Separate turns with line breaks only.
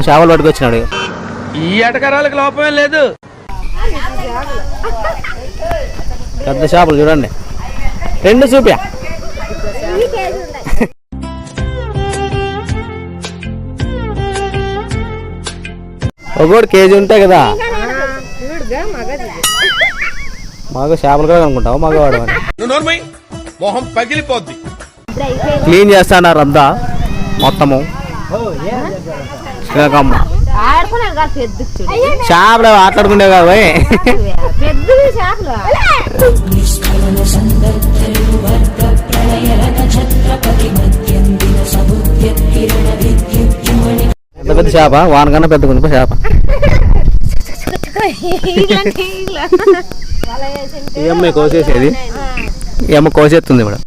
చేపలు పట్టుకొచ్చినాడు.
ఈ ఎటకరాలకు లోపమే లేదు.
పెద్ద చేపలు చూడండి, 2 చూపా. ఒకటి కేజీ ఉంటాయి కదా. మగ చేపలు కూడా అనుకుంటావు మగవాడు అని.
మొహం పగిలిపోద్ది.
క్లీన్ చేస్తాన్నారు అంతా మొత్తము. చేపలు ఆటాడుకునే కాదు. ఎంత పెద్ద చేప, వానకన్నా పెద్ద కొంచెం చేప. ఈ అమ్మాయి కోసేసేది, ఈ అమ్మ కోసేస్తుంది ఇప్పుడు.